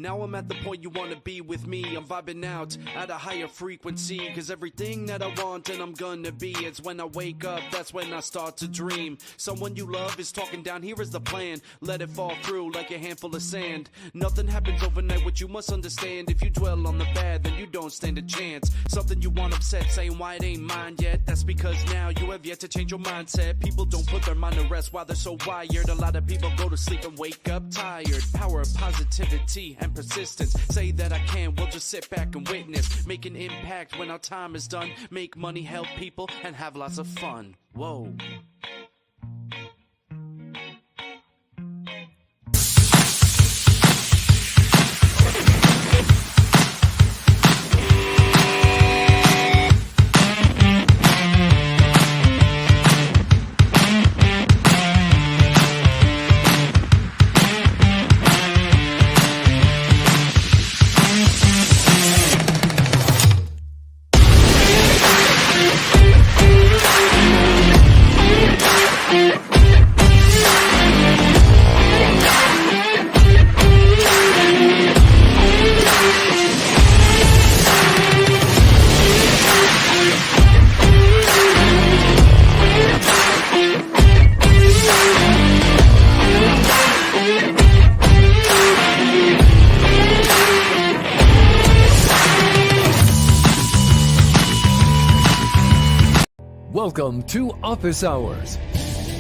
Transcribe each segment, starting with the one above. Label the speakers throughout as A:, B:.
A: Now I'm at the point you wanna be with me. I'm vibing out at a higher frequency, cause everything that I want and I'm gonna be, it's when I wake up, that's when I start to dream. Someone you love is talking down, here is the plan. Let it fall through like a handful of sand. Nothing happens overnight, what you must understand. If you dwell on the bad, then you don't stand a chance. Something you want upset, saying why it ain't mine yet. That's because now you have yet to change your mindset. People don't put their mind to rest while they're so wired. A lot of people go to sleep and wake up tired. Power of positivity and persistence. Say that I can, we'll just sit back and witness. Make an impact when our time is done. Make money, help people, and have lots of fun. Whoa.
B: Welcome to Office Hours,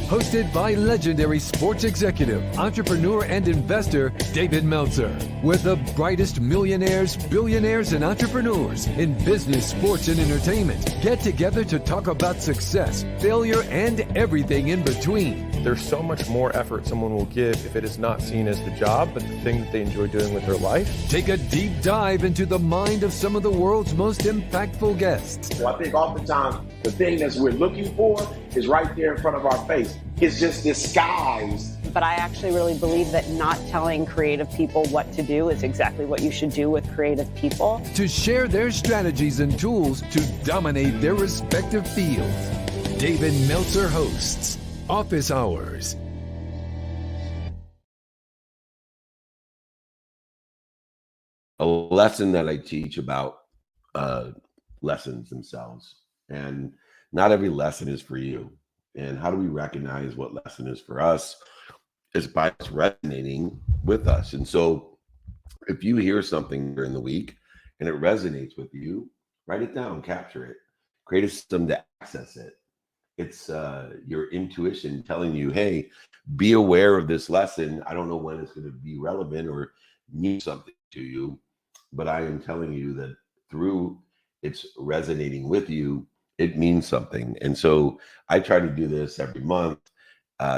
B: hosted by legendary sports executive, entrepreneur, and investor David Meltzer, where the brightest millionaires, billionaires, and entrepreneurs in business, sports, and entertainment get together to talk about success, failure, and everything in between.
C: There's so much more effort someone will give if it is not seen as the job, but the thing that they enjoy doing with their life.
B: Take a deep dive into the mind of some of the world's most impactful guests.
D: So I think oftentimes the thing that we're looking for is right there in front of our face. It's just disguised.
E: But I actually really believe that not telling creative people what to do is exactly what you should do with creative people.
B: To share their strategies and tools to dominate their respective fields. David Meltzer hosts Office Hours.
F: A lesson that I teach about lessons themselves. And not every lesson is for you. And how do we recognize what lesson is for us? Is by us resonating with us. And so if you hear something during the week and it resonates with you, write it down, capture it, create a system to access it. It's your intuition telling you, hey, be aware of this lesson. I don't know when it's going to be relevant or mean something to you, but I am telling you that through it's resonating with you, it means something. And so I try to do this every month,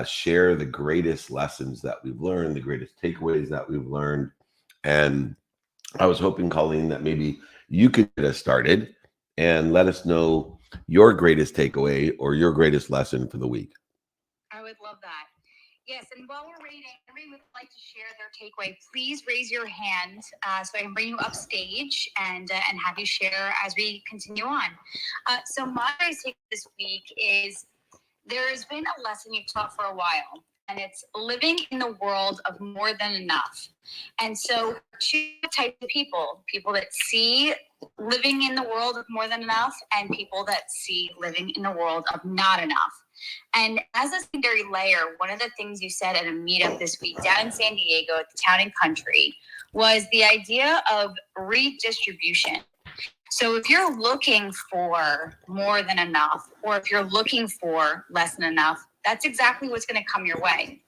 F: share the greatest lessons that we've learned, the greatest takeaways that we've learned. And I was hoping, Colleen, that maybe you could get us started and let us know your greatest takeaway or your greatest lesson for the week.
G: I would love that. Yes, and while we're waiting, everybody would like to share their takeaway. Please raise your hand so I can bring you up stage and have you share as we continue on. So my takeaway this week is there has been a lesson you've taught for a while, and it's living in the world of more than enough. And so two types of people that see living in the world of more than enough and people that see living in the world of not enough. And as a secondary layer, one of the things you said at a meetup this week down in San Diego at the Town and Country was the idea of redistribution. So if you're looking for more than enough, or if you're looking for less than enough, that's exactly what's going to come your way.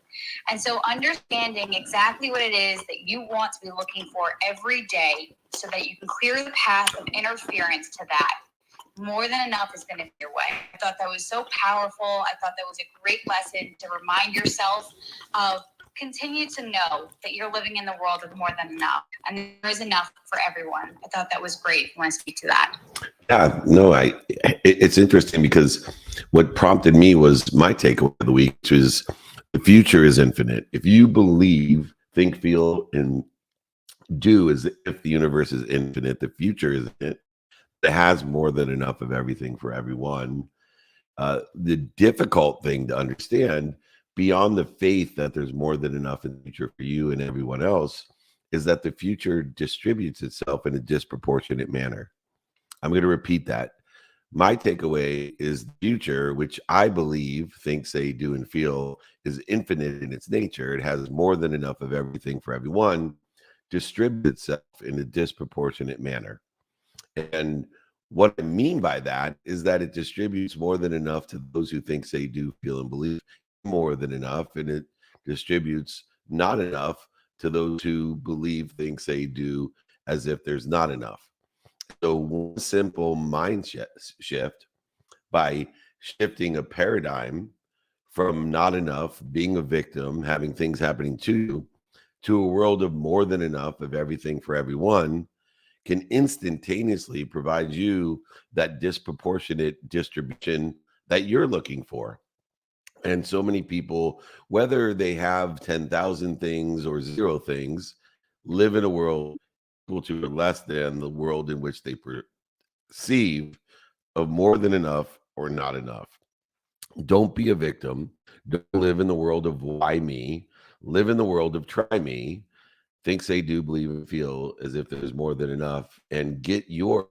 G: And so understanding exactly what it is that you want to be looking for every day so that you can clear the path of interference to that, more than enough is going to be your way. I thought that was so powerful. I thought that was a great lesson to remind yourself of. Continue to know that you're living in the world of more than enough, and there is enough for everyone. I thought that was great. I want to speak to that.
F: Yeah, no, it's interesting because what prompted me was my takeaway of the week, which is the future is infinite. If you believe, think, feel, and do as if the universe is infinite, the future is infinite. It has more than enough of everything for everyone. The difficult thing to understand, beyond the faith that there's more than enough in the future for you and everyone else, is that the future distributes itself in a disproportionate manner. I'm going to repeat that. My takeaway is the future, which I believe, think, say, do, and feel is infinite in its nature. It has more than enough of everything for everyone, distributes itself in a disproportionate manner. And what I mean by that is that it distributes more than enough to those who think, say, do, feel, and believe more than enough, and it distributes not enough to those who believe, think, say, do, as if there's not enough. So one simple mind shift by shifting a paradigm from not enough, being a victim, having things happening to you, to a world of more than enough of everything for everyone, can instantaneously provide you that disproportionate distribution that you're looking for. And so many people, whether they have 10,000 things or 0 things, live in a world equal to or less than the world in which they perceive of more than enough or not enough. Don't be a victim. Don't live in the world of why me. Live in the world of try me. Think, say, do, believe, and feel as if there's more than enough, and get your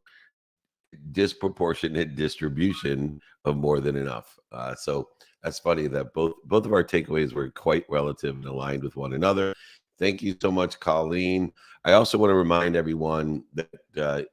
F: disproportionate distribution of more than enough. So that's funny that both of our takeaways were quite relative and aligned with one another. Thank you so much, Colleen. I also want to remind everyone that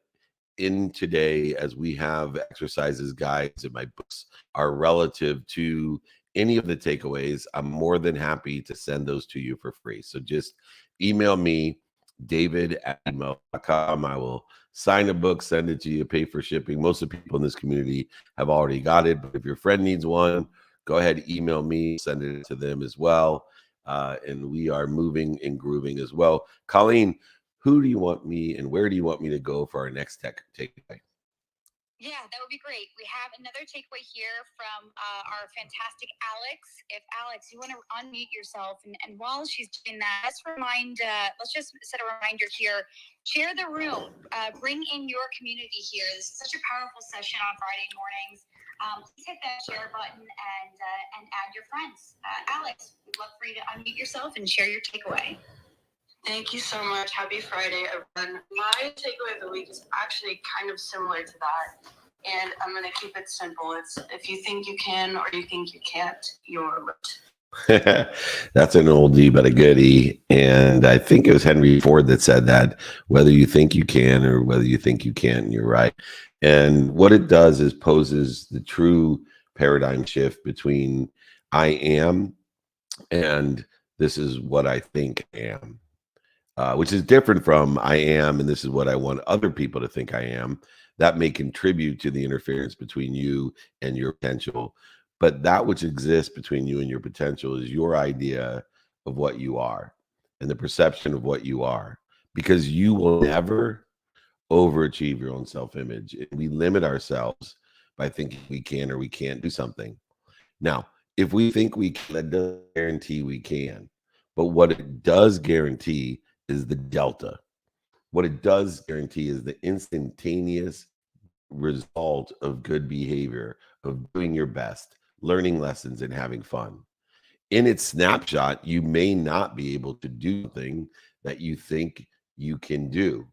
F: in today, as we have exercises, guides, and my books are relative to any of the takeaways, I'm more than happy to send those to you for free. So just email me, david@email.com. I will sign a book, send it to you, pay for shipping. Most of the people in this community have already got it, but if your friend needs one, go ahead, email me, send it to them as well. And we are moving and grooving as well. Colleen, who do you want me and where do you want me to go for our next takeaway?
G: Yeah, that would be great. We have another takeaway here from our fantastic Alex. If Alex, you want to unmute yourself, and while she's doing that, let's just set a reminder here. Share the room. Bring in your community here. This is such a powerful session on Friday mornings. Please hit that share button and add your friends. Alex, we'd love for you to unmute yourself and share your takeaway.
H: Thank you so much. Happy Friday, everyone. My takeaway of the week is actually kind of similar to that. And I'm going to keep it simple. It's if you think you can or you think you can't, you're right.
F: That's an oldie but a goodie. And I think it was Henry Ford that said that, whether you think you can or whether you think you can't, you're right. And what it does is poses the true paradigm shift between I am and this is what I think I am. Which is different from I am, and this is what I want other people to think I am. That may contribute to the interference between you and your potential. But that which exists between you and your potential is your idea of what you are and the perception of what you are, because you will never overachieve your own self-image. We limit ourselves by thinking we can or we can't do something. Now, if we think we can, that doesn't guarantee we can. But what it does guarantee is the delta. What it does guarantee is the instantaneous result of good behavior, of doing your best, learning lessons, and having fun. In its snapshot, you may not be able to do something that you think you can do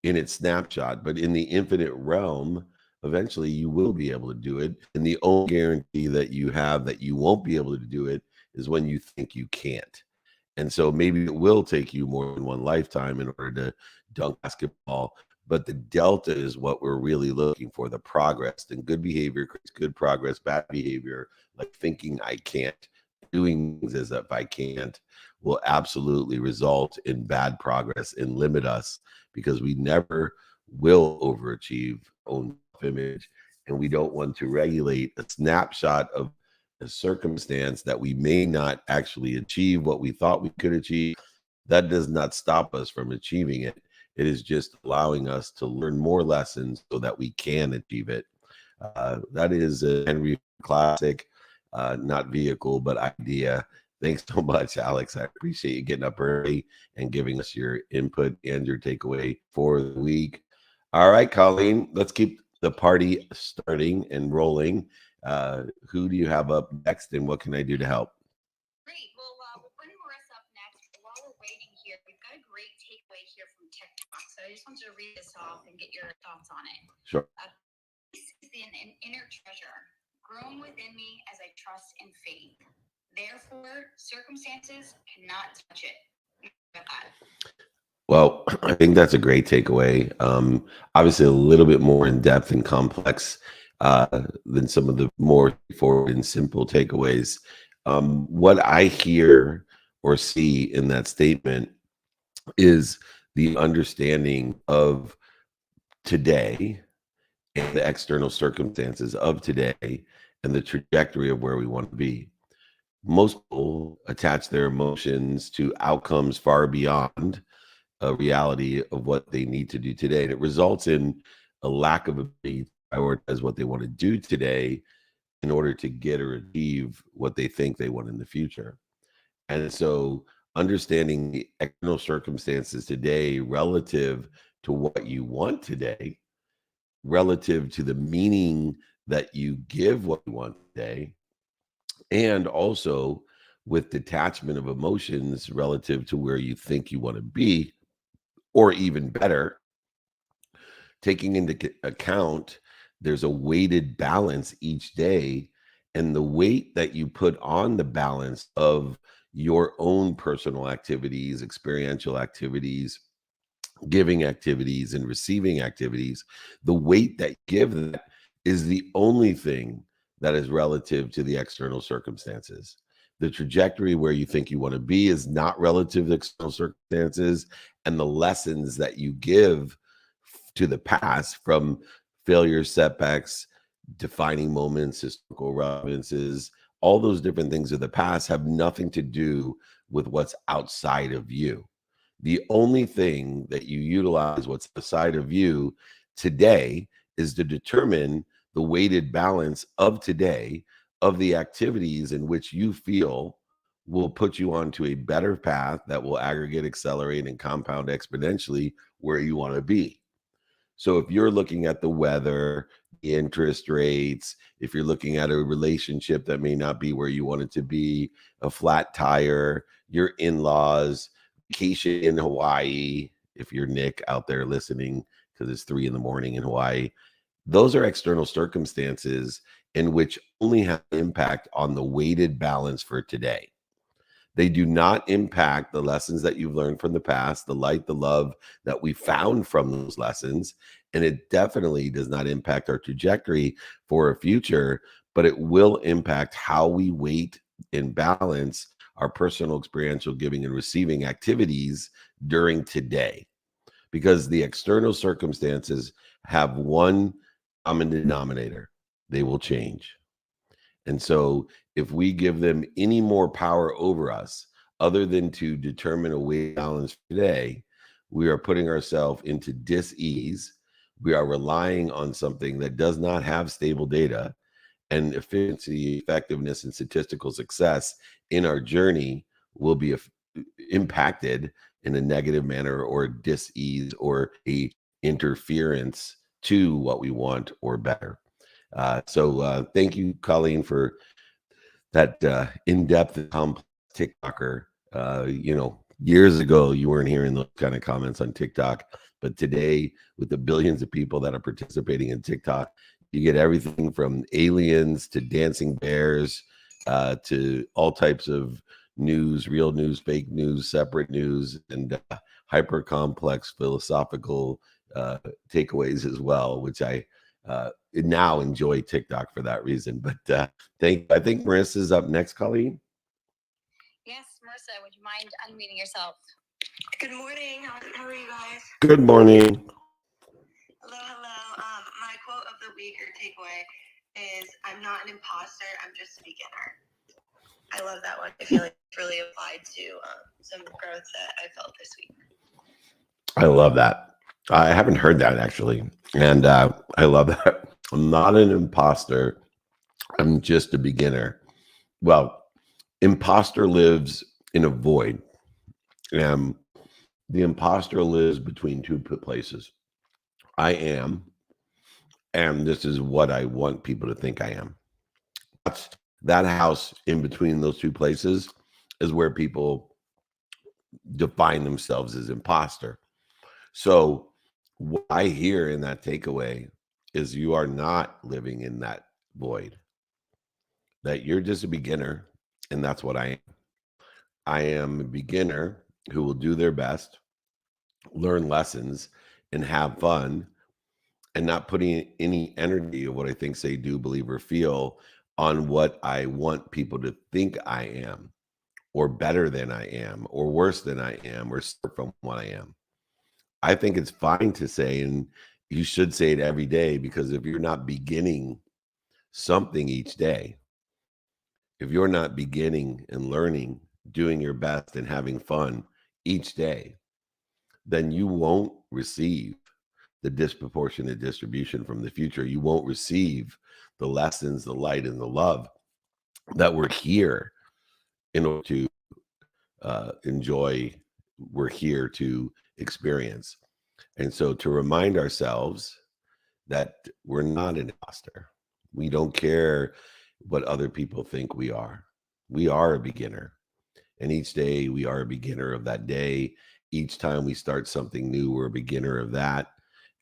F: in its snapshot, but in the infinite realm, eventually you will be able to do it. And the only guarantee that you have that you won't be able to do it is when you think you can't. And so maybe it will take you more than one lifetime in order to dunk basketball, but the delta is what we're really looking for, the progress. And good behavior creates good progress. Bad behavior, like thinking I can't, doing things as if I can't, will absolutely result in bad progress and limit us, because we never will overachieve own image, and we don't want to regulate a snapshot of a circumstance that we may not actually achieve what we thought we could achieve. That does not stop us from achieving it. It is just allowing us to learn more lessons so that we can achieve it. That is a Henry classic, not vehicle, but idea. Thanks so much, Alex. I appreciate you getting up early and giving us your input and your takeaway for the week. All right, Colleen, let's keep the party starting and rolling. Who do you have up next, and what can I do to help?
G: Great. Well, we'll bring Marissa up next. But while we're waiting here, we've got a great takeaway So I just wanted to read this off and get your thoughts on it.
F: Sure.
G: This is an inner treasure grown within me as I trust in faith. Therefore, circumstances cannot touch it.
F: Well, I think that's a great takeaway. Obviously, a little bit more in depth and complex than some of the more forward and simple takeaways. What I hear or see in that statement is the understanding of today and the external circumstances of today and the trajectory of where we want to be. Most people attach their emotions to outcomes far beyond a reality of what they need to do today. And it results in a lack of ability to prioritize what they want to do today in order to get or achieve what they think they want in the future. And so understanding the external circumstances today relative to what you want today, relative to the meaning that you give what you want today, and also with detachment of emotions relative to where you think you want to be, or even better, taking into account there's a weighted balance each day, and the weight that you put on the balance of your own personal activities, experiential activities, giving activities, and receiving activities, the weight that you give that is the only thing that is relative to the external circumstances. The trajectory where you think you want to be is not relative to external circumstances, and the lessons that you give to the past from failures, setbacks, defining moments, historical relevances, all those different things of the past have nothing to do with what's outside of you. The only thing that you utilize what's outside of you today is to determine the weighted balance of today of the activities in which you feel will put you onto a better path that will aggregate, accelerate, and compound exponentially where you want to be. So if you're looking at the weather, the interest rates, if you're looking at a relationship that may not be where you want it to be, a flat tire, your in-laws, vacation in Hawaii, if you're Nick out there listening, because it's 3 a.m. in Hawaii, those are external circumstances in which only have impact on the weighted balance for today. They do not impact the lessons that you've learned from the past, the light, the love that we found from those lessons. And it definitely does not impact our trajectory for a future, but it will impact how we weight and balance our personal, experiential, giving, and receiving activities during today. Because the external circumstances have one common denominator: they will change. And so if we give them any more power over us other than to determine a weight balance today, we are putting ourselves into dis-ease. We are relying on something that does not have stable data, and efficiency, effectiveness, and statistical success in our journey will be impacted in a negative manner, or dis-ease, or a interference to what we want or better. So thank you, Colleen, for that in-depth and complex TikToker. Years ago, you weren't hearing those kind of comments on TikTok, but today, with the billions of people that are participating in TikTok, you get everything from aliens to dancing bears to all types of news, real news, fake news, separate news, and hyper complex philosophical takeaways as well, which I now enjoy TikTok for that reason. But I think Marissa's up next, Colleen.
G: Yes, Marissa, would you mind unmuting yourself?
H: Good morning. How are you guys?
F: Good morning.
H: Hello. My quote of the week or takeaway is, "I'm not an imposter. I'm just a beginner." I love that one. I feel like it's really applied to some growth that I felt this week.
F: I love that. I haven't heard that actually. And I love that. I'm not an imposter. I'm just a beginner. Well, imposter lives in a void. And the imposter lives between two places. I am, and this is what I want people to think I am. That house in between those two places is where people define themselves as imposter. So what I hear in that takeaway is you are not living in that void, that you're just a beginner. And that's what I am. I am a beginner who will do their best, learn lessons, and have fun, and not putting any energy of what I think, say, do, believe, or feel on what I want people to think I am, or better than I am, or worse than I am, or from what I am. I think it's fine to say, and you should say it every day, because if you're not beginning something each day, if you're not beginning and learning, doing your best and having fun each day, then you won't receive the disproportionate distribution from the future. You won't receive the lessons, the light, and the love that we're here in order to enjoy, we're here to experience. And so to remind ourselves that we're not an imposter. We don't care what other people think we are. We are a beginner. And each day we are a beginner of that day. Each time we start something new, we're a beginner of that.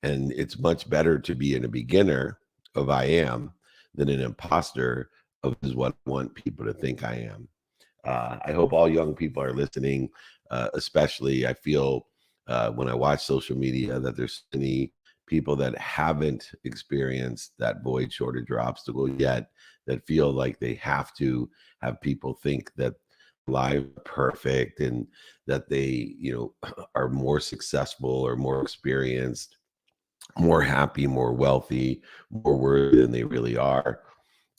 F: And it's much better to be in a beginner of I am than an imposter of is what I want people to think I am. I hope all young people are listening, especially I feel when I watch social media that there's many people that haven't experienced that void, shortage, or obstacle yet, that feel like they have to have people think that life perfect and that they, are more successful or more experienced, more happy, more wealthy, more worthy than they really are.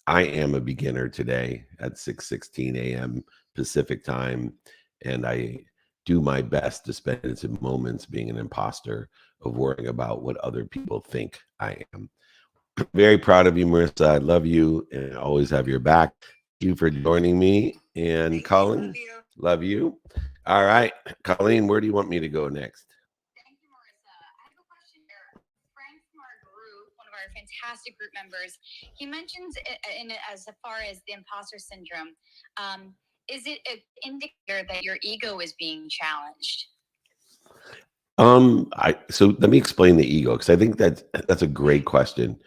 F: I am a beginner today at 6:16 a.m. Pacific time, and I do my best to spend some moments being an imposter of worrying about what other people think I am. Very proud of you, Marissa. I love you and always have your back. Thank you for joining me. And Colleen, love you. All right, Colleen, where do you want me to go next?
G: Thank you, Marissa. I have a question here. Frank from our group, one of our fantastic group members, he mentions as far as the imposter syndrome. Is it an indicator that your ego is being challenged?
F: So let me explain the ego, because I think that's a great question.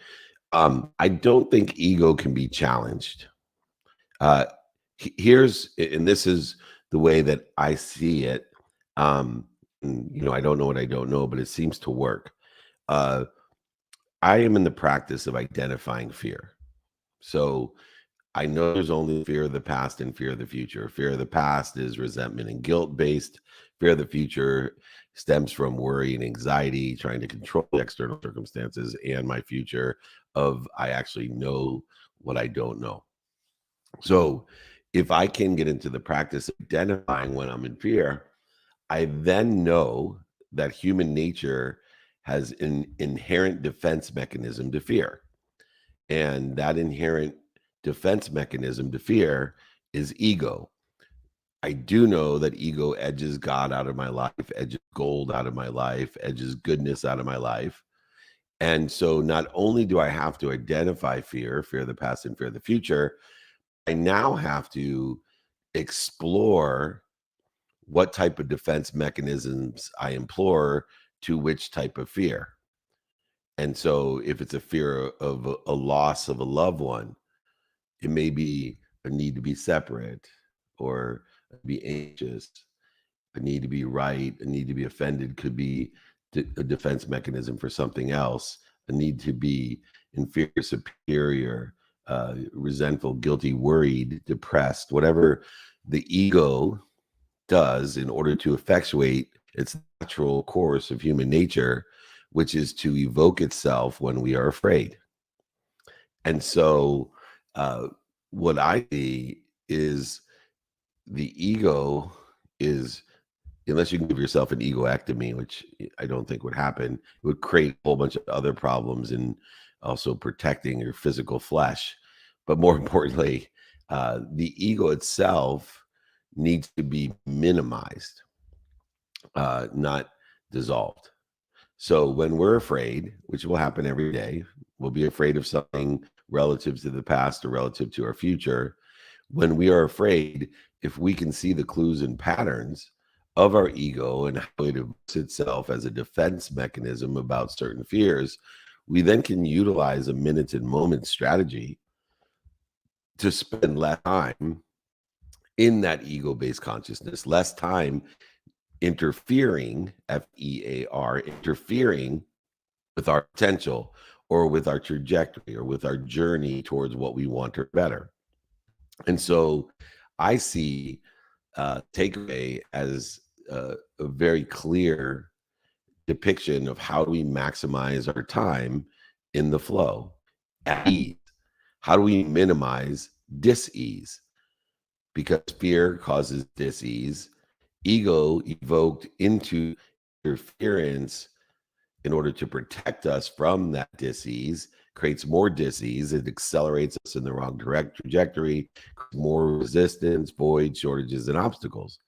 F: I don't think ego can be challenged. And this is the way that I see it. I don't know what I don't know, but it seems to work. I am in the practice of identifying fear. So I know there's only fear of the past and fear of the future. Fear of the past is resentment and guilt based. Fear of the future stems from worry and anxiety, trying to control the external circumstances, and my future of I actually know what I don't know. So if I can get into the practice of identifying when I'm in fear, I then know that human nature has an inherent defense mechanism to fear. And that inherent defense mechanism to fear is ego. I do know that ego edges God out of my life, edges gold out of my life, edges goodness out of my life. And so not only do I have to identify fear of the past and fear of the future, I now have to explore what type of defense mechanisms I employ to which type of fear. And so if it's a fear of a loss of a loved one, it may be a need to be separate, or be anxious, a need to be right, a need to be offended could be a defense mechanism for something else, a need to be inferior, superior, resentful, guilty, worried, depressed, whatever the ego does in order to effectuate its natural course of human nature, which is to evoke itself when we are afraid. And so what I see is the ego is, unless you can give yourself an egoectomy, which I don't think would happen, it would create a whole bunch of other problems and also protecting your physical flesh. But more importantly, the ego itself needs to be minimized, not dissolved. So when we're afraid, which will happen every day, we'll be afraid of something relative to the past or relative to our future. When we are afraid, if we can see the clues and patterns of our ego and how it evokes itself as a defense mechanism about certain fears, we then can utilize a minutes and moments strategy to spend less time in that ego-based consciousness, less time interfering, F-E-A-R, interfering with our potential or with our trajectory or with our journey towards what we want or better. And so I see takeaway as a very clear depiction of how do we maximize our time in the flow at ease. How do we minimize dis-ease? Because fear causes dis-ease. Ego evoked into interference in order to protect us from that dis-ease creates more dis-ease. It accelerates us in the wrong trajectory, more resistance, void, shortages, and obstacles.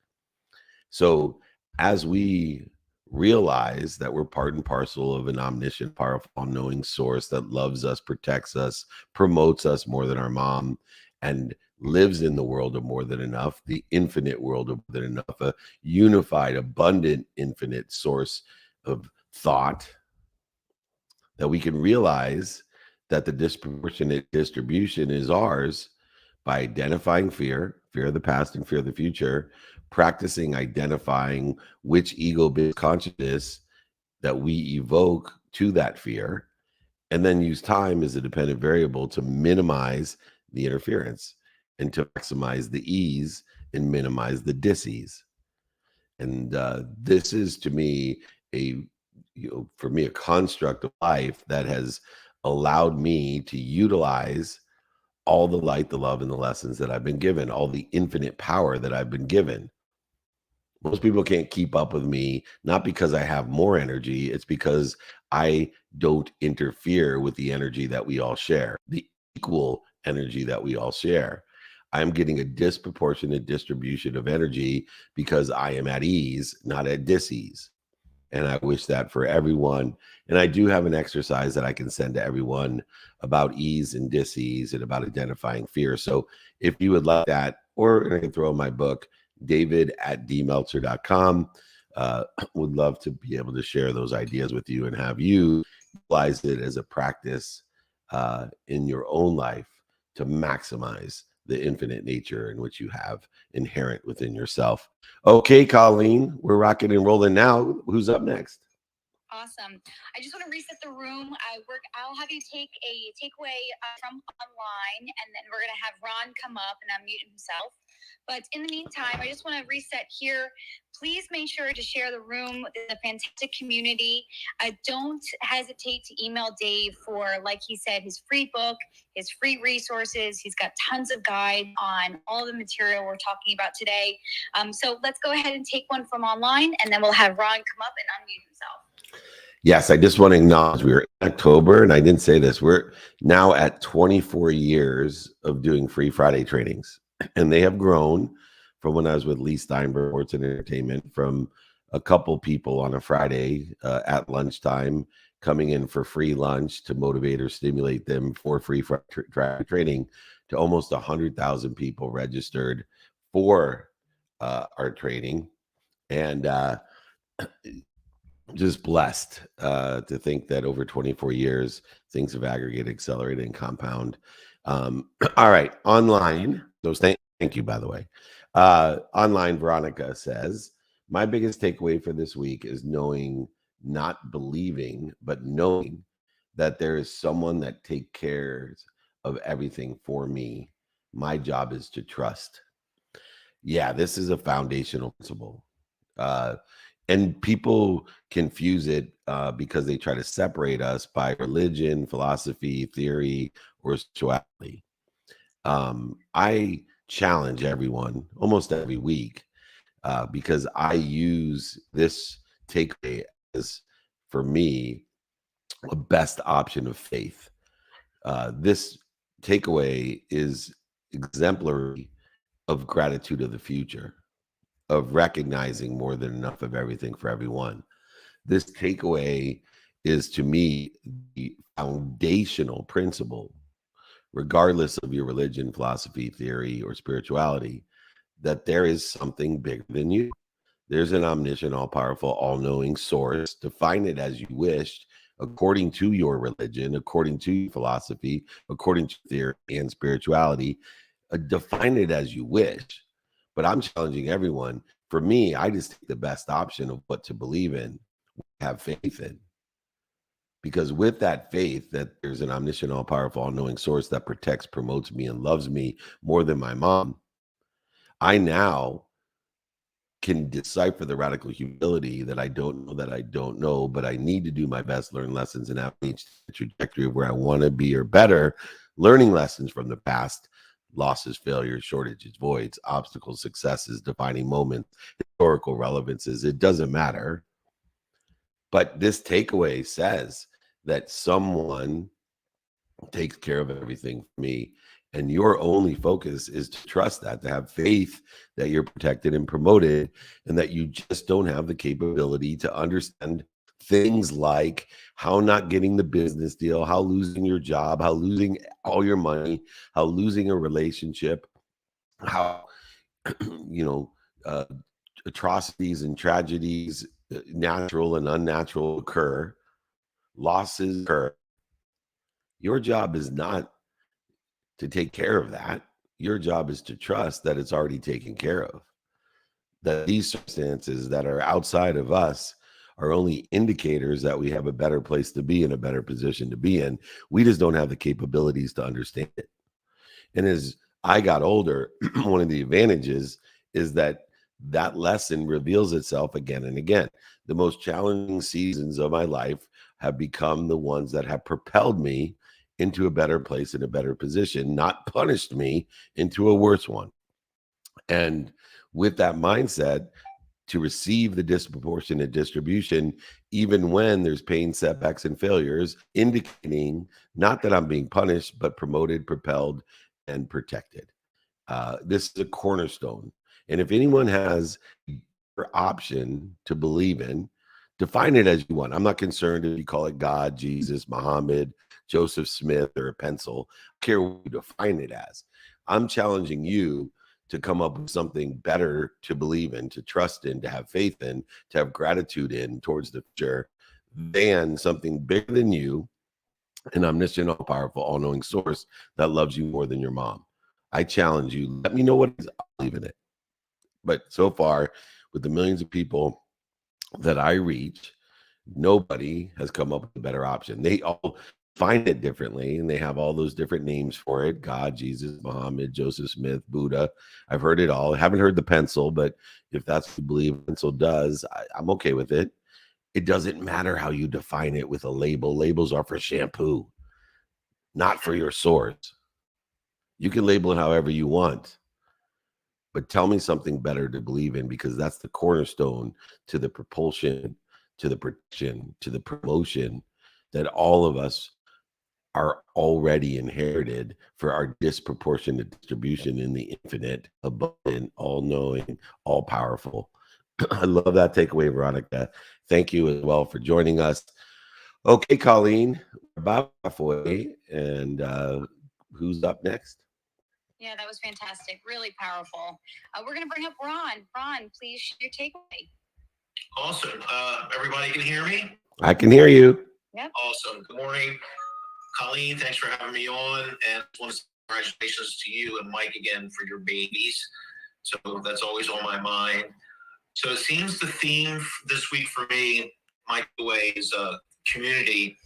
F: So as we realize that we're part and parcel of an omniscient, powerful, all-knowing source that loves us, protects us, promotes us more than our mom, and lives in the world of more than enough, the infinite world of more than enough, a unified, abundant, infinite source of thought, that we can realize that the disproportionate distribution is ours by identifying fear of the past and fear of the future, practicing identifying which ego-based consciousness that we evoke to that fear, and then use time as a dependent variable to minimize the interference and to maximize the ease and minimize the dis-ease. And this is, to me, for me, a construct of life that has allowed me to utilize all the light, the love, and the lessons that I've been given, all the infinite power that I've been given. Most people can't keep up with me, not because I have more energy, it's because I don't interfere with the energy that we all share, the equal energy that we all share. I'm getting a disproportionate distribution of energy because I am at ease, not at dis-ease. And I wish that for everyone. And I do have an exercise that I can send to everyone about ease and dis-ease and about identifying fear. So if you would like that, or I can throw in my book, david@dmeltzer.com. Would love to be able to share those ideas with you and have you utilize it as a practice in your own life to maximize the infinite nature in which you have inherent within yourself. Okay, Colleen, we're rocking and rolling now. Who's up next?
G: Awesome. I just want to reset the room. I'll have you take a takeaway from online, and then we're going to have Ron come up and unmute himself. But in the meantime, I just want to reset here. Please make sure to share the room. It's a fantastic community. Don't hesitate to email Dave for, like he said, his free book, his free resources. He's got tons of guides on all the material we're talking about today. So let's go ahead and take one from online, and then we'll have Ron come up and unmute himself.
F: Yes, I just want to acknowledge we were in October, and I didn't say this. We're now at 24 years of doing free Friday trainings, and they have grown from when I was with Lee Steinberg, Sports and Entertainment, from a couple people on a Friday at lunchtime coming in for free lunch to motivate or stimulate them for free training, to almost 100,000 people registered for our training. And just blessed to think that over 24 years, things have aggregated, accelerated, and compound. All right, online. So thank you, by the way. Online, Veronica says, my biggest takeaway for this week is knowing, not believing, but knowing that there is someone that takes care of everything for me. My job is to trust. Yeah, this is a foundational principle. And people confuse it because they try to separate us by religion, philosophy, theory, or spirituality. I challenge everyone almost every week because I use this takeaway as, for me, a best option of faith. This takeaway is exemplary of gratitude of the future, of recognizing more than enough of everything for everyone. This takeaway is, to me, the foundational principle, regardless of your religion, philosophy, theory, or spirituality, that there is something bigger than you. There's an omniscient, all-powerful, all-knowing source. Define it as you wish, according to your religion, according to your philosophy, according to theory and spirituality. Define it as you wish. But I'm challenging everyone. For me, I just take the best option of what to believe in, have faith in. Because with that faith that there's an omniscient, all-powerful, all-knowing source that protects, promotes me, and loves me more than my mom, I now can decipher the radical humility that I don't know, but I need to do my best, learn lessons, and have reached the trajectory of where I want to be or better, learning lessons from the past, losses, failures, shortages, voids, obstacles, successes, defining moments, historical relevances. It doesn't matter. But this takeaway says that someone takes care of everything for me. And your only focus is to trust that, to have faith that you're protected and promoted, and that you just don't have the capability to understand things like how not getting the business deal, how losing your job, how losing all your money, how losing a relationship, how, atrocities and tragedies, natural and unnatural, occur, losses occur. Your job is not to take care of that. Your job is to trust that it's already taken care of. That these circumstances that are outside of us are only indicators that we have a better place to be in, a better position to be in. We just don't have the capabilities to understand it. And as I got older, one of the advantages is that lesson reveals itself again and again. The most challenging seasons of my life have become the ones that have propelled me into a better place, in a better position, not punished me into a worse one. And with that mindset, to receive the disproportionate distribution, even when there's pain, setbacks, and failures, indicating not that I'm being punished, but promoted, propelled, and protected. This is a cornerstone. And if anyone has an option to believe in, define it as you want. I'm not concerned if you call it God, Jesus, Muhammad, Joseph Smith, or a pencil. I care what you define it as. I'm challenging you to come up with something better to believe in, to trust in, to have faith in, to have gratitude in towards the future, than something bigger than you, an omniscient, all-powerful, all-knowing source that loves you more than your mom. I challenge you. Let me know what it is. I believe in it. But so far, with the millions of people that I reach, nobody has come up with a better option. They all find it differently, and they have all those different names for it: God, Jesus, Muhammad, Joseph Smith, Buddha. I've heard it all. I haven't heard the pencil, but if that's what you believe pencil does, I'm okay with it. It doesn't matter how you define it with a label. Labels are for shampoo, not for your source. You can label it however you want, but tell me something better to believe in, because that's the cornerstone to the propulsion, to the protection, to the promotion that all of us are already inherited for our disproportionate distribution in the infinite, abundant, all-knowing, all-powerful. I love that takeaway, Veronica. Thank you as well for joining us. Okay, Colleen, about halfway, and who's up next?
G: Yeah, that was fantastic. Really powerful. We're going to bring up Ron. Ron, please share your takeaway.
I: Awesome. Everybody can hear me?
F: I can hear you.
G: Yep.
I: Awesome. Good morning, Colleen. Thanks for having me on. And I want to say congratulations to you and Mike again for your babies. So that's always on my mind. So it seems the theme this week for me, my takeaway, is community.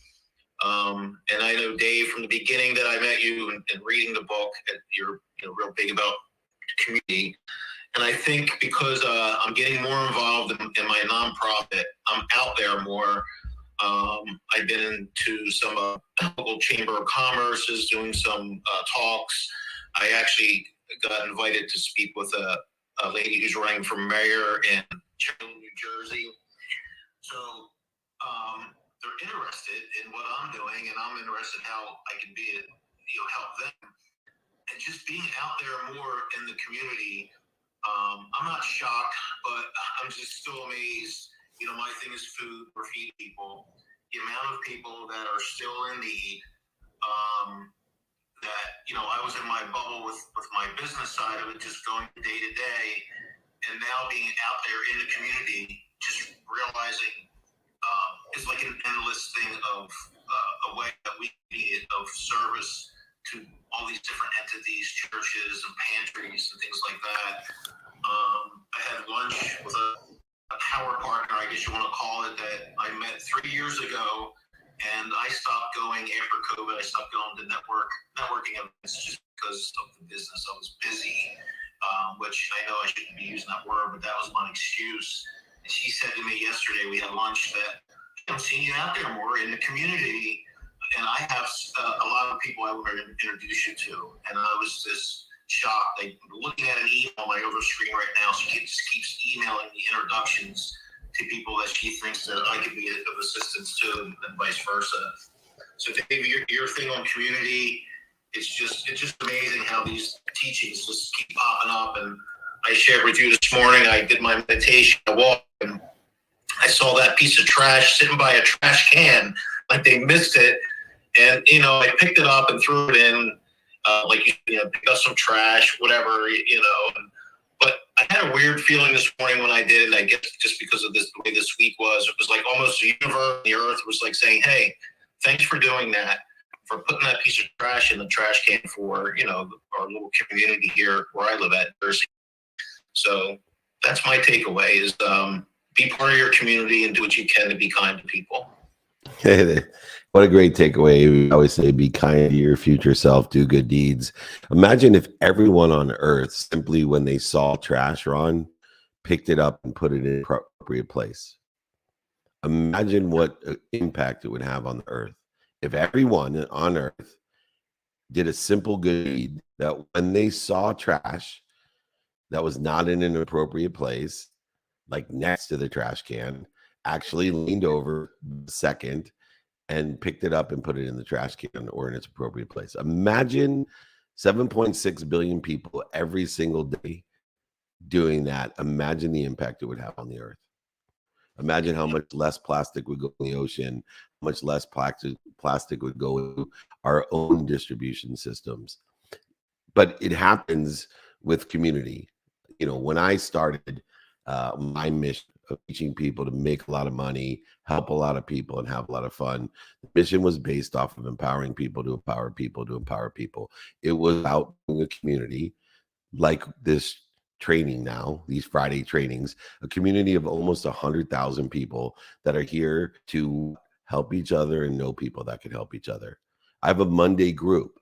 I: And I know, Dave, from the beginning that I met you and reading the book, you're real big about community. And I think because I'm getting more involved in my nonprofit, I'm out there more. I've been into some local chamber of commerce, doing some talks. I actually got invited to speak with a lady who's running for mayor in New Jersey. So they're interested in what I'm doing, and I'm interested how I can be, help them. And just being out there more in the community, I'm not shocked, but I'm just still amazed. My thing is food or feed people. The amount of people that are still in need, that, I was in my bubble with my business side of it, just going day to day. and now being out there in the community, just realizing it's like an endless thing of a way that we need of service to all these different entities, churches and pantries and things like that. I had lunch with a power partner, I guess you want to call it, that I met 3 years ago, and I stopped going after COVID. I stopped going to networking events just because of the business. I was busy, which I know I shouldn't be using that word, but that was my excuse. And she said to me yesterday, we had lunch, that I'm seeing you out there more in the community, and I have a lot of people I want to introduce you to. And I was just shocked. I'm looking at an email on my other screen right now. She just keeps emailing me introductions to people that she thinks that I could be of assistance to, and vice versa. So Dave, your thing on community, it's just amazing how these teachings just keep popping up. And I shared with you this morning, I did my meditation, I walked, and I saw that piece of trash sitting by a trash can, like they missed it. And, I picked it up and threw it in, pick up some trash, whatever, But I had a weird feeling this morning when I did it, I guess just because of the way this week was. It was like almost the universe, the earth was like saying, hey, thanks for doing that, for putting that piece of trash in the trash can for, our little community here where I live at Jersey. So that's my takeaway is be part of your community and do what you can to be kind to people.
F: What a great takeaway. We always say, be kind to your future self, do good deeds. Imagine if everyone on earth, simply when they saw trash, Ron, picked it up and put it in an appropriate place. Imagine what impact it would have on the earth. If everyone on earth did a simple good deed, that when they saw trash that was not in an appropriate place, like next to the trash can, actually leaned over a second and picked it up and put it in the trash can or in its appropriate place. Imagine 7.6 billion people every single day doing that. Imagine the impact it would have on the earth. Imagine how much less plastic would go in the ocean, how much less plastic would go into our own distribution systems. But it happens with community. When I started my mission of teaching people to make a lot of money, help a lot of people, and have a lot of fun, the mission was based off of empowering people to empower people to empower people. It was out in the community, like this training now, these Friday trainings, a community of almost 100,000 people that are here to help each other and know people that can help each other. I have a Monday group.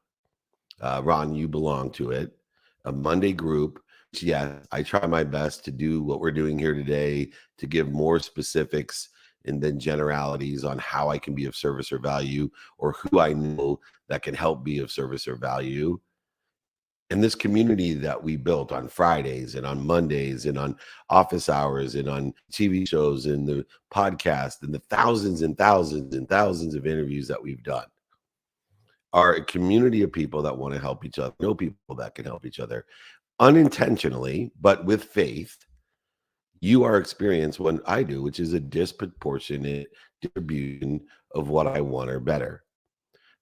F: Ron, you belong to it. A Monday group. Yeah, I try my best to do what we're doing here today, to give more specifics and then generalities on how I can be of service or value, or who I know that can help be of service or value. And this community that we built on Fridays and on Mondays and on office hours and on TV shows and the podcast and the thousands and thousands and thousands of interviews that we've done are a community of people that want to help each other, know people that can help each other. Unintentionally, but with faith, you are experiencing what I do, which is a disproportionate distribution of what I want or better.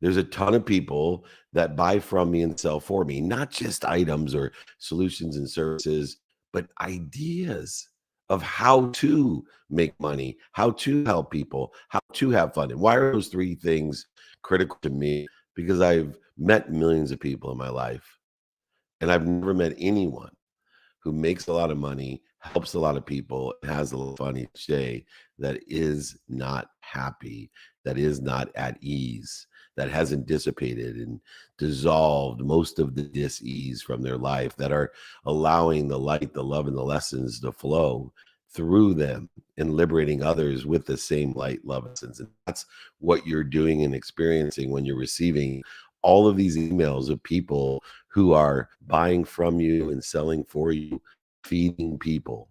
F: There's a ton of people that buy from me and sell for me, not just items or solutions and services, but ideas of how to make money, how to help people, how to have fun. And why are those three things critical to me? Because I've met millions of people in my life. And I've never met anyone who makes a lot of money, helps a lot of people, and has a little fun each day that is not happy, that is not at ease, that hasn't dissipated and dissolved most of the dis-ease from their life, that are allowing the light, the love, and the lessons to flow through them and liberating others with the same light, love, and sense. And that's what you're doing and experiencing when you're receiving all of these emails of people who are buying from you and selling for you, feeding people,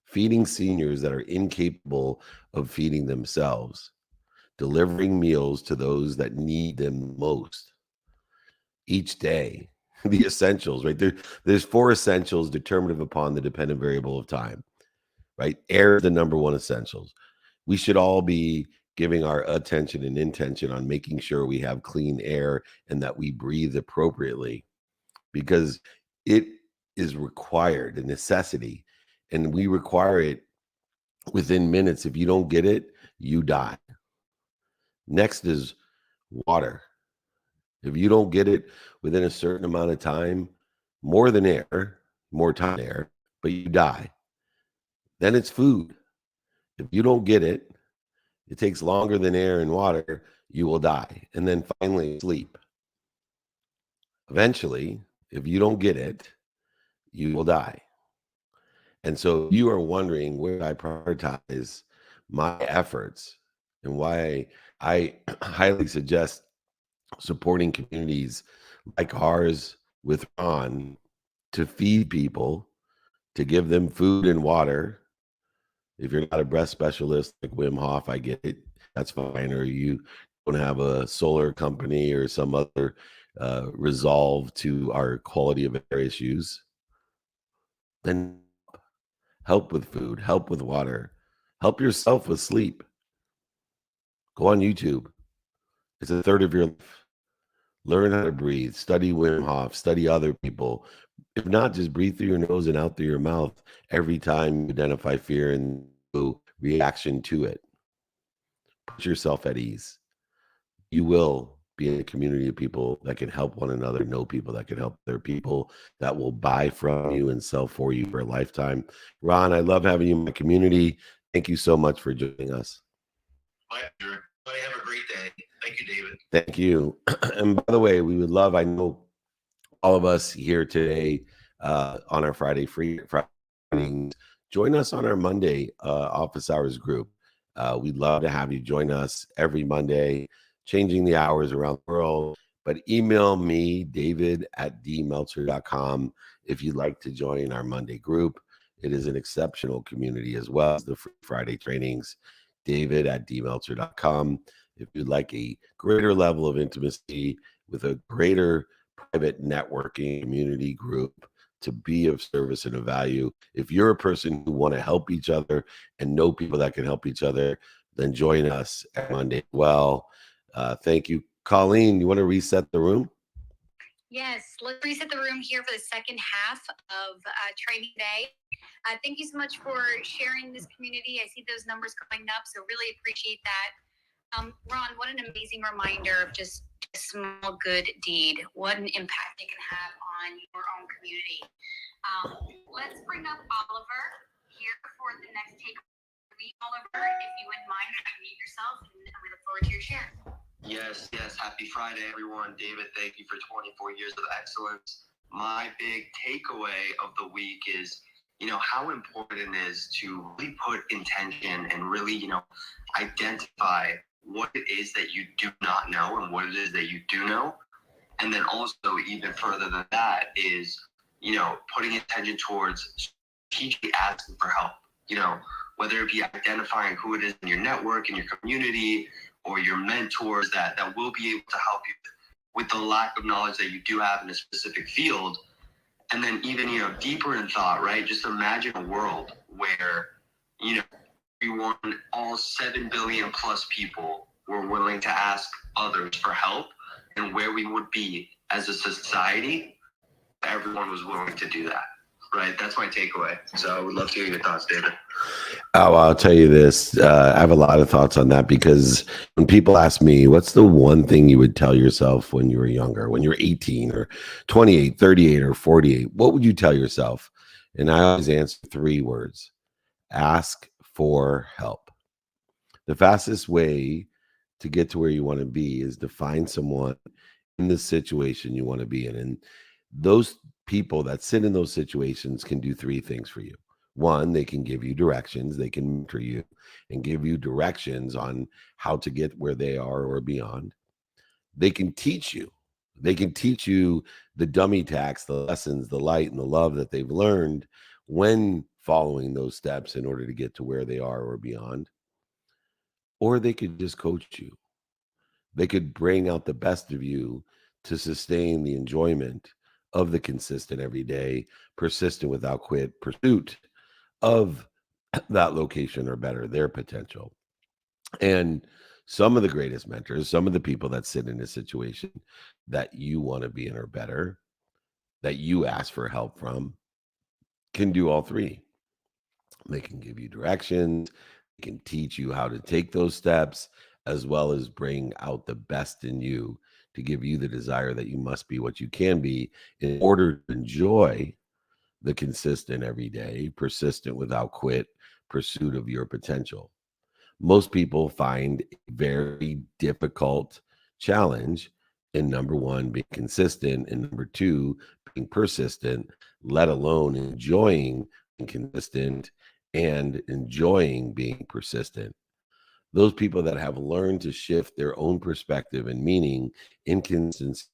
F: feeding seniors that are incapable of feeding themselves, delivering meals to those that need them most each day. The essentials, right? There's 4 essentials determinative upon the dependent variable of time, right? Air is the number 1 essentials. We should all be giving our attention and intention on making sure we have clean air and that we breathe appropriately, because it is required, a necessity. and we require it within minutes. If you don't get it, you die. Next is water. If you don't get it within a certain amount of time, more than air, more time than air, but you die. Then it's food. If you don't get it, it takes longer than air and water, you will die. And then finally, sleep. Eventually, if you don't get it, you will die. And so you are wondering where I prioritize my efforts and why I highly suggest supporting communities like ours with Ron to feed people, to give them food and water. If you're not a breast specialist like Wim Hof, I get it. That's fine. Or you don't have a solar company or some other resolve to our quality of air issues, then help with food, help with water, help yourself with sleep. Go on YouTube. It's a third of your life. Learn how to breathe, study Wim Hof, study other people. If not, just breathe through your nose and out through your mouth every time you identify fear and reaction to it. Put yourself at ease. You will be in a community of people that can help one another, know people that can help other people, that will buy from you and sell for you for a lifetime. Ron, I love having you in my community. Thank you so much for joining us.
I: My pleasure. Have a great day. Thank you, David.
F: Thank you. And by the way, we would love, I know all of us here today on our Friday meetings, join us on our Monday office hours group. We'd love to have you join us every Monday, changing the hours around the world. But email me, david@dmeltzer.com, if you'd like to join our Monday group. It is an exceptional community as well as the free Friday trainings, david@dmeltzer.com. If you'd like a greater level of intimacy with a greater private networking community group to be of service and of value, if you're a person who want to help each other and know people that can help each other, then join us at Monday. Well, thank you. Colleen, you want to reset the room?
G: Yes, let's reset the room here for the second half of training day. Thank you so much for sharing this community. I see those numbers going up, so really appreciate that. Ron, what an amazing reminder of just a small good deed. What an impact it can have on your own community. Let's bring up Oliver here for the next take. Oliver, if you wouldn't mind, unmute yourself, and we look forward to your share.
J: Yes. Happy Friday, everyone. David, thank you for 24 years of excellence. My big takeaway of the week is, how important it is to really put intention and really, identify what it is that you do not know and what it is that you do know. And then also even further than that is, putting attention towards strategically asking for help, whether it be identifying who it is in your network, in your community, or your mentors that will be able to help you with the lack of knowledge that you do have in a specific field. And then even, deeper in thought, right? Just imagine a world where, everyone, all 7 billion plus people were willing to ask others for help, and where we would be as a society, everyone was willing to do that. Right. That's my takeaway. So I would love to hear your thoughts, David.
F: Oh, I'll tell you this. I have a lot of thoughts on that, because when people ask me, what's the one thing you would tell yourself when you were younger, when you're 18 or 28, 38 or 48, what would you tell yourself? And I always answer 3 words: ask for help. The fastest way to get to where you want to be is to find someone in the situation you want to be in. And those people that sit in those situations can do 3 things for you. 1, they can give you directions. They can mentor you and give you directions on how to get where they are or beyond. They can teach you. They can teach you the dummy tax, the lessons, the light, and the love that they've learned when following those steps in order to get to where they are or beyond. Or they could just coach you. They could bring out the best of you to sustain the enjoyment of the consistent, everyday, persistent, without quit pursuit of that location, or better, their potential. And some of the greatest mentors, some of the people that sit in a situation that you want to be in or better, that you ask for help from, can do all 3. They can give you directions, they can teach you how to take those steps, as well as bring out the best in you to give you the desire that you must be what you can be in order to enjoy the consistent, everyday, persistent, without quit pursuit of your potential. Most people find a very difficult challenge in number one, being consistent, and number two, being persistent, let alone enjoying being consistent and enjoying being persistent. Those people that have learned to shift their own perspective and meaning in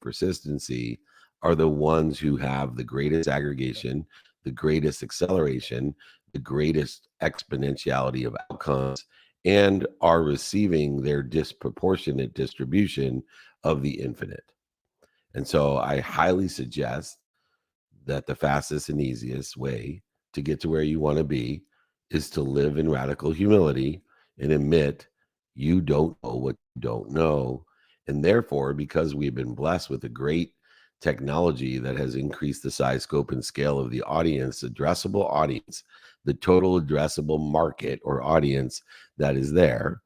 F: persistency are the ones who have the greatest aggregation, the greatest acceleration, the greatest exponentiality of outcomes, and are receiving their disproportionate distribution of the infinite. And so I highly suggest that the fastest and easiest way to get to where you want to be is to live in radical humility and admit you don't know what you don't know. And therefore, because we've been blessed with a great technology that has increased the size, scope, and scale of the audience, addressable audience, the total addressable market or audience that is there,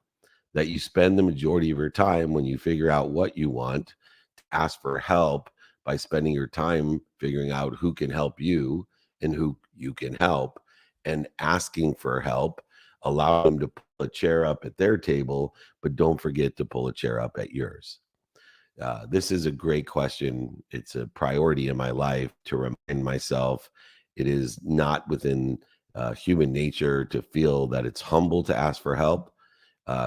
F: that you spend the majority of your time when you figure out what you want to ask for help by spending your time figuring out who can help you and who you can help, and asking for help. Allow them to pull a chair up at their table, but don't forget to pull a chair up at yours. This is a great question. It's a priority in my life to remind myself it is not within human nature to feel that it's humble to ask for help.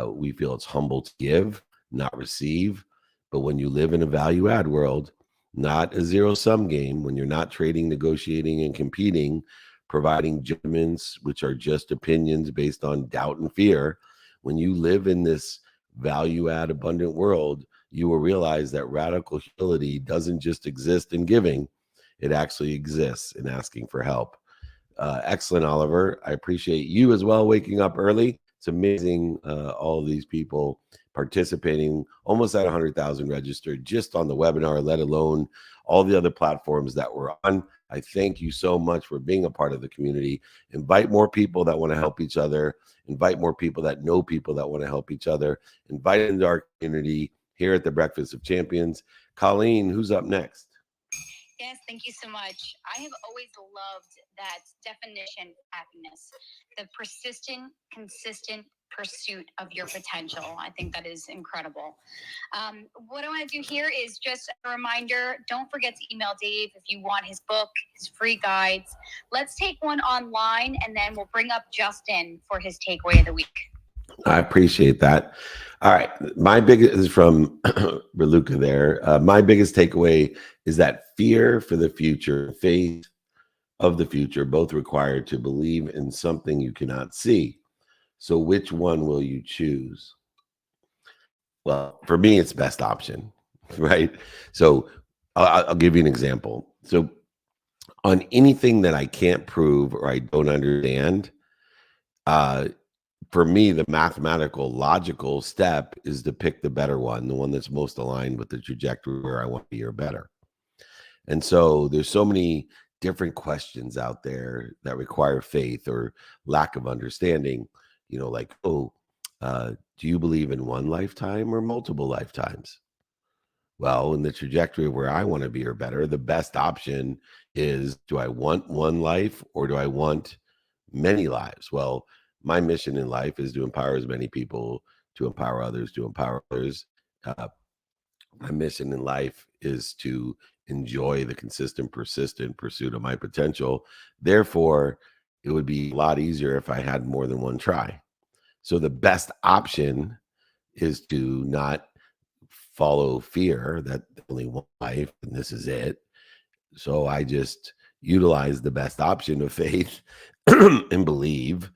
F: We feel it's humble to give, not receive. But when you live in a value add world, not a zero sum game, when you're not trading, negotiating, and competing, providing judgments, which are just opinions based on doubt and fear, when you live in this value add abundant world, you will realize that radical humility doesn't just exist in giving, it actually exists in asking for help. Excellent, Oliver. I appreciate you as well waking up early. It's amazing, all of these people participating, almost at 100,000 registered just on the webinar, let alone all the other platforms that we're on. I thank you so much for being a part of the community. Invite more people that want to help each other. Invite more people that know people that want to help each other. Invite into our community here at the Breakfast of Champions. Colleen, who's up next?
G: Yes, thank you so much. I have always loved that definition of happiness, the persistent, consistent pursuit of your potential. I think that is incredible. What I want to do here is just a reminder, don't forget to email Dave if you want his book, his free guides. Let's take one online, and then we'll bring up Justin for his takeaway of the week.
F: I appreciate that. All right. My biggest is from Raluca there. My biggest takeaway is that fear for the future, faith of the future, both required to believe in something you cannot see. So which one will you choose? Well, for me, it's best option, right? So I'll give you an example. So on anything that I can't prove or I don't understand, for me, the mathematical, logical step is to pick the better one, the one that's most aligned with the trajectory where I want to be or better. And so there's so many different questions out there that require faith or lack of understanding, you know, like, do you believe in one lifetime or multiple lifetimes? Well, in the trajectory where I want to be or better, the best option is, do I want one life or do I want many lives? Well, my mission in life is to empower as many people, to empower others, to empower others. My mission in life is to enjoy the consistent, persistent pursuit of my potential. Therefore, it would be a lot easier if I had more than one try. So the best option is to not follow fear that only one life and this is it. So I just utilize the best option of faith and believe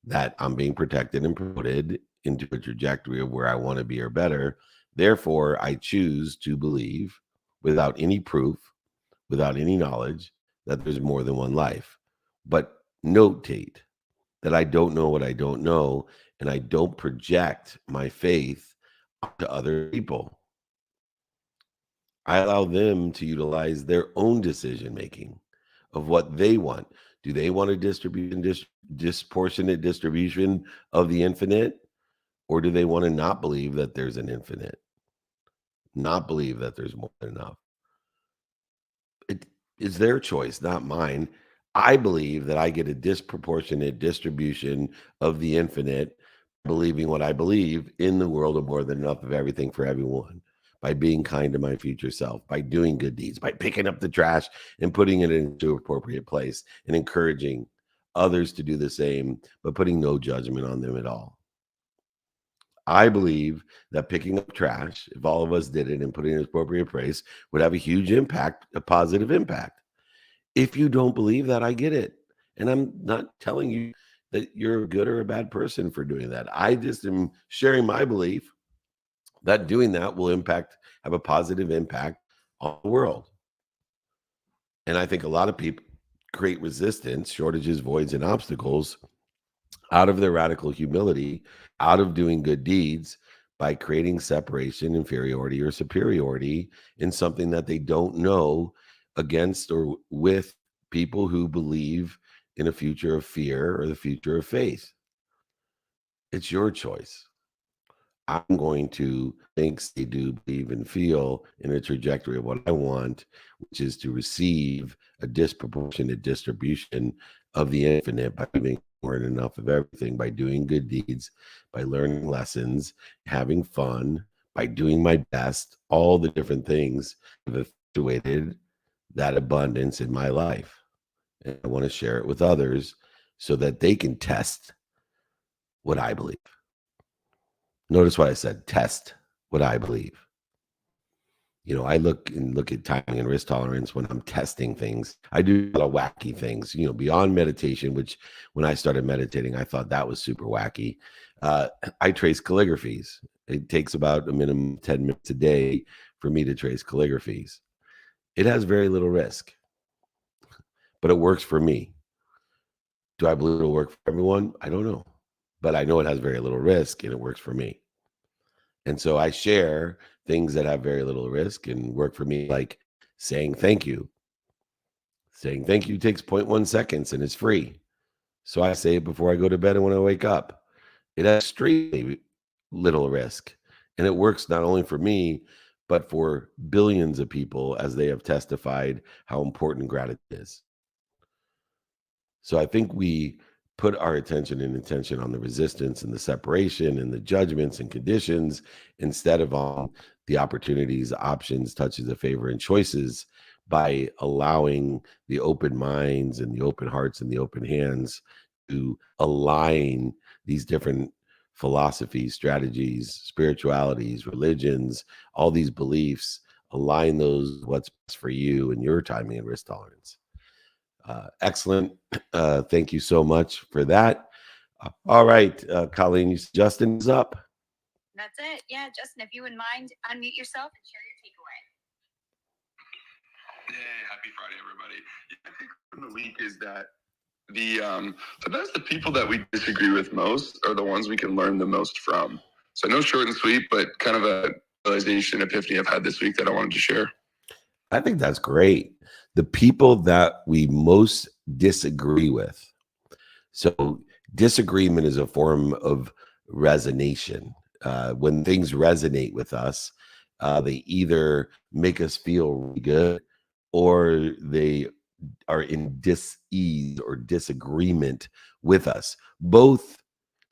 F: that I'm being protected and promoted into a trajectory of where I want to be or better. Therefore, I choose to believe without any proof, without any knowledge, that there's more than one life. But notate that I don't know what I don't know, and I don't project my faith to other people. I allow them to utilize their own decision making of what they want. Do they want to distribute disproportionate distribution of the infinite, or do they want to not believe that there's an infinite, not believe that there's more than enough? It is their choice, not mine. I believe that I get a disproportionate distribution of the infinite, believing what I believe in the world of more than enough of everything for everyone, by being kind to my future self, by doing good deeds, by picking up the trash and putting it into an appropriate place, and encouraging others to do the same, but putting no judgment on them at all. I believe that picking up trash, if all of us did it and put it in its appropriate place, would have a huge impact, a positive impact. If you don't believe that, I get it. And I'm not telling you that you're a good or a bad person for doing that. I just am sharing my belief that doing that will have a positive impact on the world. And I think a lot of people create resistance, shortages, voids, and obstacles out of their radical humility, out of doing good deeds, by creating separation, inferiority, or superiority in something that they don't know, against or with people who believe in a future of fear or the future of faith. It's your choice. I'm going to think, say, do, believe, and feel in a trajectory of what I want, which is to receive a disproportionate distribution of the infinite by doing more than enough of everything, by doing good deeds, by learning lessons, having fun, by doing my best, all the different things have effectuated that abundance in my life. And I want to share it with others so that they can test what I believe. Notice what I said, test what I believe. You know, I look at timing and risk tolerance when I'm testing things. I do a lot of wacky things, beyond meditation, which when I started meditating, I thought that was super wacky. I trace calligraphies. It takes about a minimum of 10 minutes a day for me to trace calligraphies. It has very little risk, but it works for me. Do I believe it'll work for everyone? I don't know, but I know it has very little risk and it works for me. And so I share things that have very little risk and work for me, like saying thank you. Saying thank you takes 0.1 seconds and it's free. So I say it before I go to bed and when I wake up. It has extremely little risk. And it works not only for me, but for billions of people, as they have testified how important gratitude is. So I think we put our attention and intention on the resistance and the separation and the judgments and conditions, instead of on the opportunities, options, touches of favor, and choices, by allowing the open minds and the open hearts and the open hands to align these different philosophies, strategies, spiritualities, religions, all these beliefs, align those what's best for you and your timing and risk tolerance. Excellent. Thank you so much for that. All right, Colleen, Justin is up.
G: That's it. Yeah, Justin, if you wouldn't mind, unmute yourself and share your takeaway.
K: Hey, happy Friday, everybody. I think from the week is that sometimes the people that we disagree with most are the ones we can learn the most from. So I know short and sweet, but kind of a realization, epiphany I've had this week that I wanted to share.
F: I think that's great. The people that we most disagree with. So disagreement is a form of resonation. When things resonate with us, they either make us feel really good, or they are in dis-ease or disagreement with us. Both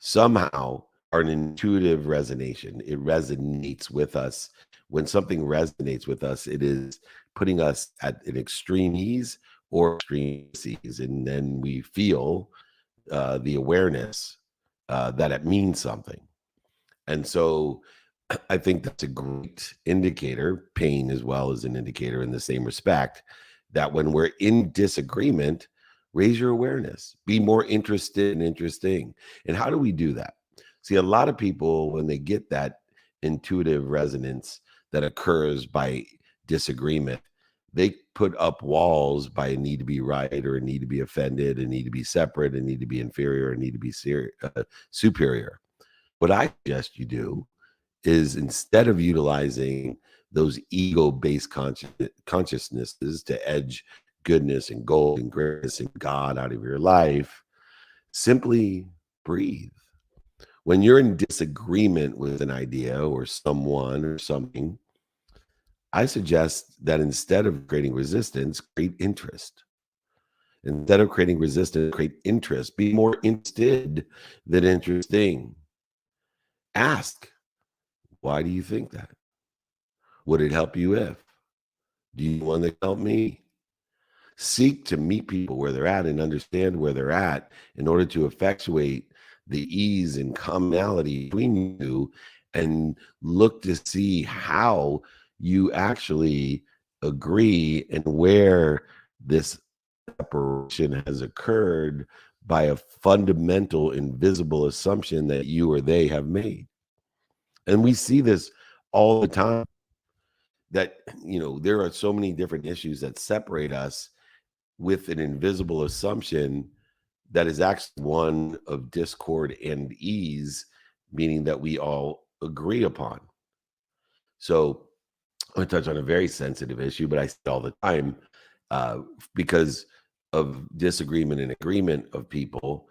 F: somehow are an intuitive resonation. It resonates with us. When something resonates with us, it is putting us at an extreme ease or extreme ease, and then we feel the awareness that it means something. And so I think that's a great indicator. Pain as well as an indicator in the same respect, that when we're in disagreement, raise your awareness, be more interested and interesting. And how do we do that? See, a lot of people, when they get that intuitive resonance that occurs by disagreement, they put up walls by a need to be right, or a need to be offended, a need to be separate, a need to be inferior, a need to be superior. What I suggest you do is, instead of utilizing those ego-based consciousnesses to edge goodness and gold and greatness and God out of your life, Simply breathe. When you're in disagreement with an idea or someone or something, I suggest that instead of creating resistance, create interest. Instead of creating resistance, create interest. Be more interested than interesting. Ask, why do you think that? Would it help you if? Do you want to help me? Seek to meet people where they're at and understand where they're at in order to effectuate the ease and commonality between you, and look to see how you actually agree and where this separation has occurred by a fundamental invisible assumption that you or they have made. And we see this all the time, that there are so many different issues that separate us with an invisible assumption that is actually one of discord and ease, meaning that we all agree upon. So I'm going to touch on a very sensitive issue, but I say all the time, because of disagreement and agreement of people.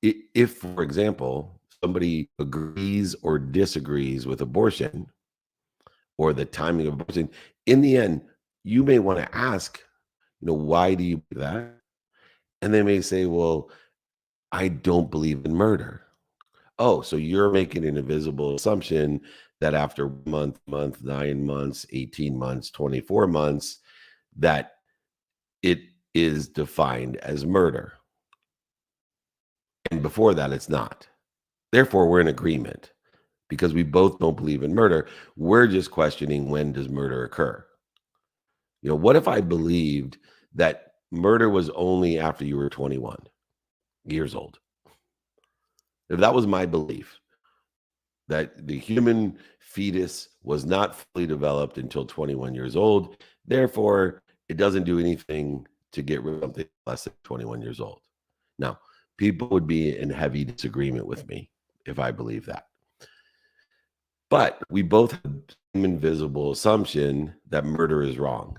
F: If, for example, somebody agrees or disagrees with abortion or the timing of abortion, in the end, you may want to ask, why do you do that? And they may say, well, I don't believe in murder. Oh, so you're making an invisible assumption that after month, 9 months, 18 months, 24 months, that it is defined as murder. And before that, it's not. Therefore, we're in agreement because we both don't believe in murder. We're just questioning, when does murder occur? What if I believed that murder was only after you were 21 years old? If that was my belief, that the human fetus was not fully developed until 21 years old, therefore it doesn't do anything to get rid of something less than 21 years old. Now, people would be in heavy disagreement with me if I believe that. But we both have an invisible assumption that murder is wrong.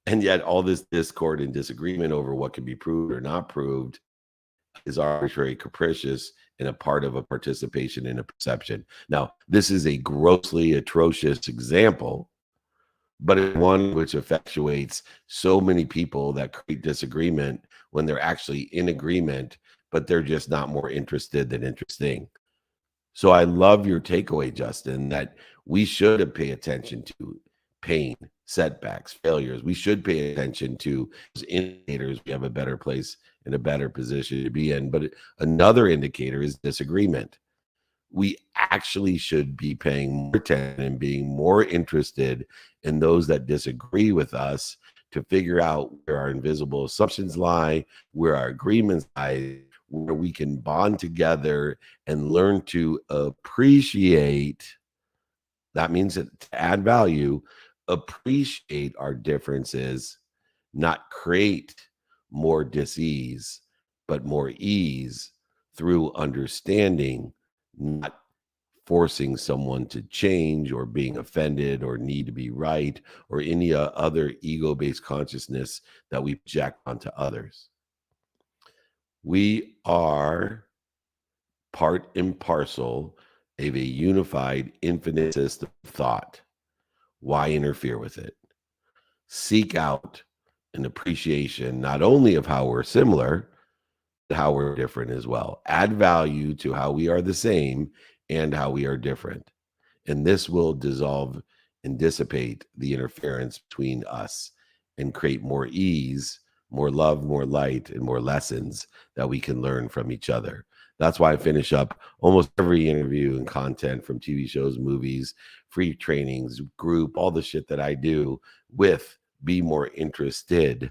F: And yet all this discord and disagreement over what can be proved or not proved is arbitrary, capricious, and a part of a participation in a perception. Now, this is a grossly atrocious example, but it's one which effectuates so many people that create disagreement when they're actually in agreement, but they're just not more interested than interesting. So I love your takeaway, Justin, that we should pay attention to pain, setbacks, failures. We should pay attention to indicators. We have a better place and a better position to be in. But another indicator is disagreement. We actually should be paying more attention and being more interested in those that disagree with us, to figure out where our invisible assumptions lie, where our agreements lie, where we can bond together and learn to appreciate. That means that to add value, appreciate our differences, not create more dis-ease, but more ease through understanding, not forcing someone to change or being offended or need to be right or any other ego-based consciousness that we project onto others. We are part and parcel of a unified infinite system of thought. Why interfere with it? Seek out an appreciation not only of how we're similar, but how we're different as well. Add value to how we are the same and how we are different. And this will dissolve and dissipate the interference between us and create more ease, more love, more light, and more lessons that we can learn from each other. That's why I finish up almost every interview and content, from TV shows, movies, free trainings, group, all the shit that I do, with be more interested.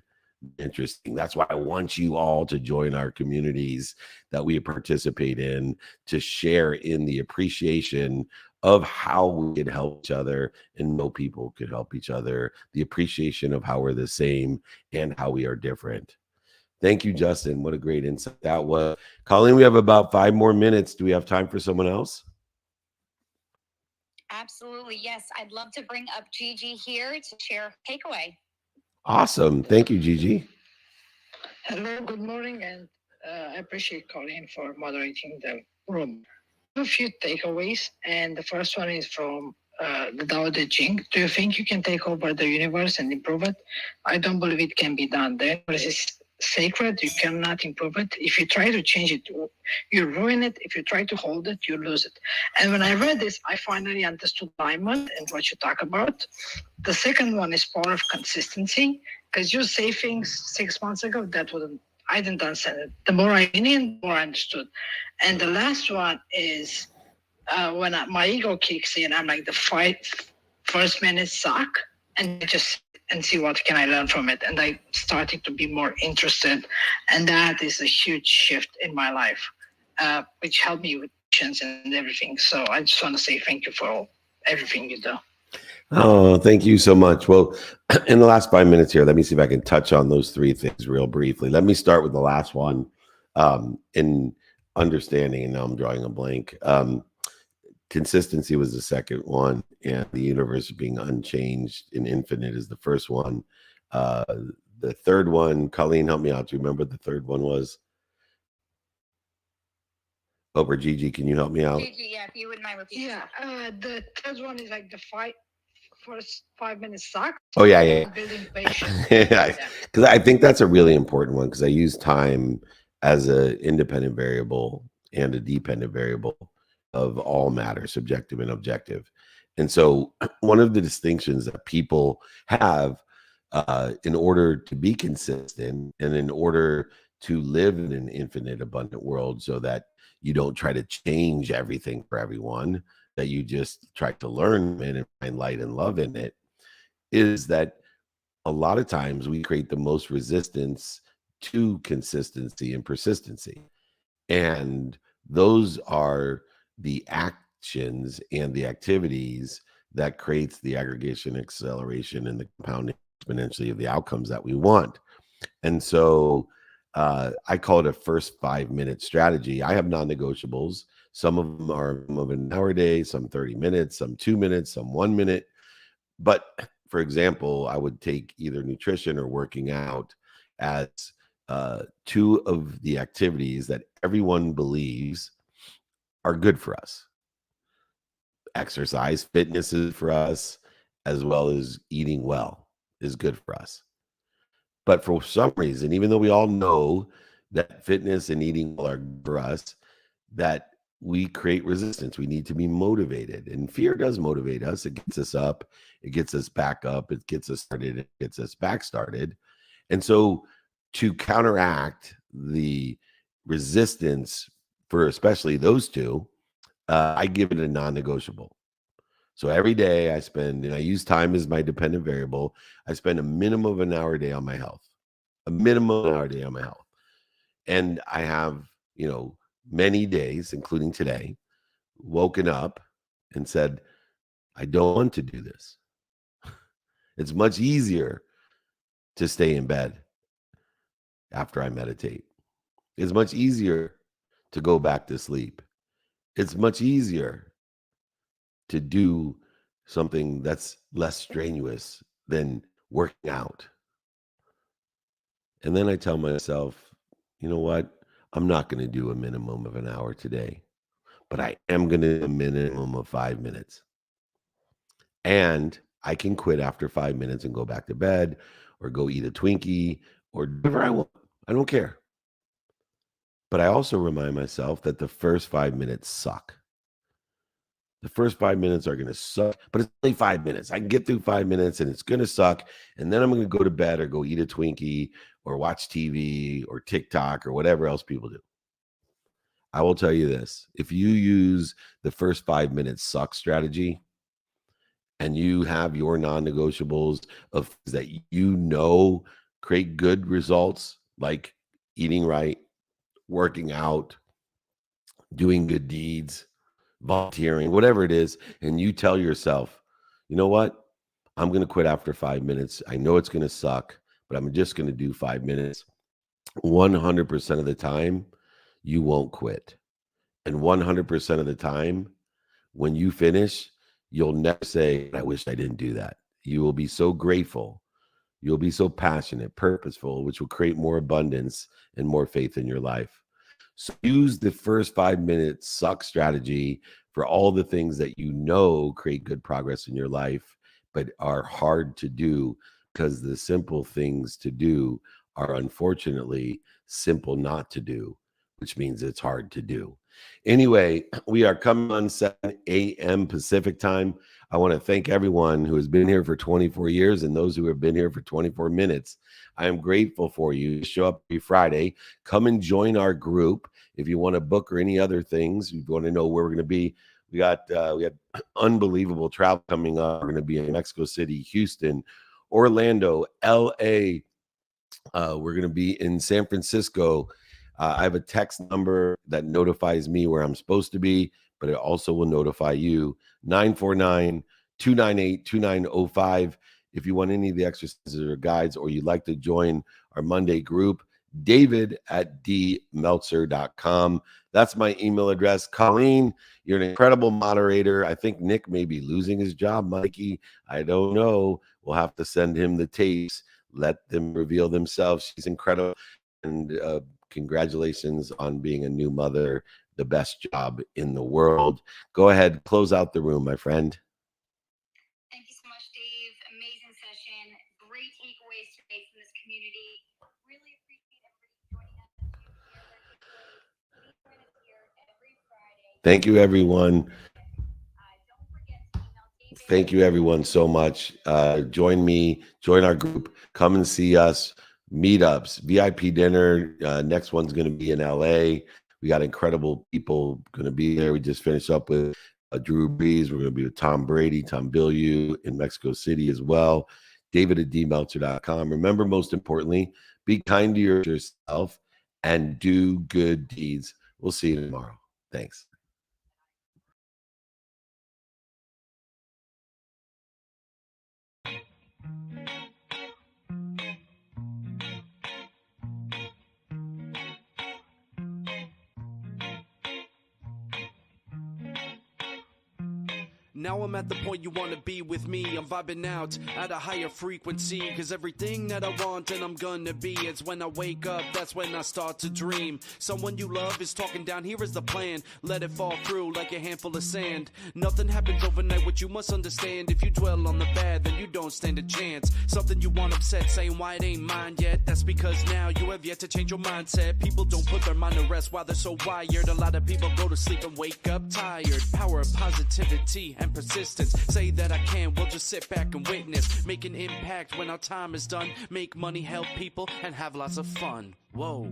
F: Interesting. That's why I want you all to join our communities that we participate in, to share in the appreciation of how we can help each other and know people could help each other, the appreciation of how we're the same and how we are different. Thank you, Justin. What a great insight that was. Colleen, we have about 5 more minutes. Do we have time for someone else?
G: Absolutely. Yes. I'd love to bring up Gigi here to share takeaway.
F: Awesome. Thank you, Gigi.
L: Hello, good morning, and I appreciate Colleen for moderating the room. I have a few takeaways, and the first one is from the Tao Te Ching. Do you think you can take over the universe and improve it? I don't believe it can be done. The universe is sacred. You cannot improve it. If you try to change it, you ruin it. If you try to hold it, you lose it. And when I read this, I finally understood alignment and what you talk about. The second one is power of consistency, because you say things 6 months ago that wouldn't. I didn't understand it. The more I in, the more I understood. And the last one is when my ego kicks in, I'm like, the first minutes suck, and just and see what can I learn from it. And I started to be more interested, and that is a huge shift in my life, which helped me with patience and everything. So I just want to say thank you for everything you do.
F: Oh, thank you so much. Well, in the last 5 minutes here, let me see if I can touch on those three things real briefly. Let me start with the last one, in understanding, and now I'm drawing a blank. Consistency was the second one, and the universe being unchanged and infinite is the first one. The third one, Colleen, help me out. Do you remember what the third one was? Over Gigi, can you help me out?
G: Gigi, yeah, if you wouldn't mind repeating.
L: Yeah, the third one is like the first 5 minutes suck.
F: Oh, yeah.
L: Building patience.
F: Yeah, because I think that's a really important one, because I use time as an independent variable and a dependent variable of all matter, subjective and objective. And so one of the distinctions that people have in order to be consistent and in order to live in an infinite, abundant world, so that you don't try to change everything for everyone, that you just try to learn and find light and love in it, is that a lot of times we create the most resistance to consistency and persistency. And those are the actions and the activities that creates the aggregation, acceleration, and the compounding exponentially of the outcomes that we want. And so I call it a first 5 minute strategy. I have non-negotiables. Some of them are of an hour a day, some 30 minutes, some 2 minutes, some 1 minute. But for example, I would take either nutrition or working out as two of the activities that everyone believes are good for us. Exercise, fitness is for us, as well as eating well is good for us. But for some reason, even though we all know that fitness and eating well are good for us, that we create resistance. We need to be motivated. And fear does motivate us. It gets us up. It gets us back up. It gets us started. It gets us back started. And so to counteract the resistance for especially those two, I give it a non-negotiable. So every day I spend, and I use time as my dependent variable, I spend a minimum of an hour a day on my health, a minimum of an hour a day on my health. And I have, many days, including today, woken up and said, I don't want to do this. It's much easier to stay in bed after I meditate. It's much easier to go back to sleep. It's much easier to do something that's less strenuous than working out. And then I tell myself, you know what? I'm not going to do a minimum of an hour today, but I am going to do a minimum of 5 minutes. And I can quit after 5 minutes and go back to bed or go eat a Twinkie or whatever I want. I don't care. But I also remind myself that the first 5 minutes suck. The first 5 minutes are going to suck, but it's only 5 minutes. I can get through 5 minutes and it's going to suck. And then I'm going to go to bed or go eat a Twinkie or watch TV or TikTok or whatever else people do. I will tell you this. If you use the first 5 minutes suck strategy and you have your non-negotiables of things that create good results, like eating right, working out, doing good deeds, volunteering, whatever it is, and you tell yourself, you know what? I'm going to quit after 5 minutes. I know it's going to suck, but I'm just going to do 5 minutes. 100% of the time, you won't quit. And 100% of the time, when you finish, you'll never say, I wish I didn't do that. You will be so grateful You'll be so passionate, purposeful, which will create more abundance and more faith in your life. So use the first 5 minutes suck strategy for all the things that you know create good progress in your life, but are hard to do, because the simple things to do are unfortunately simple not to do, which means it's hard to do. Anyway, we are coming on 7 a.m. Pacific time. I want to thank everyone who has been here for 24 years and those who have been here for 24 minutes. I am grateful for you. Show up every Friday. Come and join our group. If you want to book or any other things, if you want to know where we're going to be, we got unbelievable travel coming up. We're going to be in Mexico City, Houston, Orlando, LA. We're going to be in San Francisco. I have a text number that notifies me where I'm supposed to be, but it also will notify you. 949-298-2905. If you want any of the exercises or guides, or you'd like to join our Monday group, david@dmeltzer.com. That's my email address. Colleen, you're an incredible moderator. I think Nick may be losing his job, Mikey. I don't know. We'll have to send him the tapes. Let them reveal themselves. She's incredible. And congratulations on being a new mother. The best job in the world. Go ahead, close out the room, my friend.
G: Thank you so much, Dave. Amazing session. Great takeaways today from this community. Really appreciate everybody joining us. Please join us here every Friday.
F: Thank you, everyone. Thank you, everyone, so much. Join me, join our group, come and see us. Meetups, VIP dinner. Next one's going to be in LA. We got incredible people going to be there. We just finished up with Drew Brees. We're going to be with Tom Brady, Tom Bilyeu in Mexico City as well. David@dmeltzer.com. Remember, most importantly, be kind to yourself and do good deeds. We'll see you tomorrow. Thanks.
A: Now I'm at the point you want to be with me. I'm vibing out at a higher frequency, cause everything that I want and I'm gonna be, it's when I wake up, that's when I start to dream. Someone you love is talking down, here is the plan. Let it fall through like a handful of sand. Nothing happens overnight, what you must understand. If you dwell on the bad, then you don't stand a chance. Something you want upset, saying why it ain't mine yet. That's because now you have yet to change your mindset. People don't put their mind to rest while they're so wired. A lot of people go to sleep and wake up tired. Power of positivity and persistence. Say that I can, we'll just sit back and witness. Make an impact when our time is done. Make money, help people, and have lots of fun. Whoa.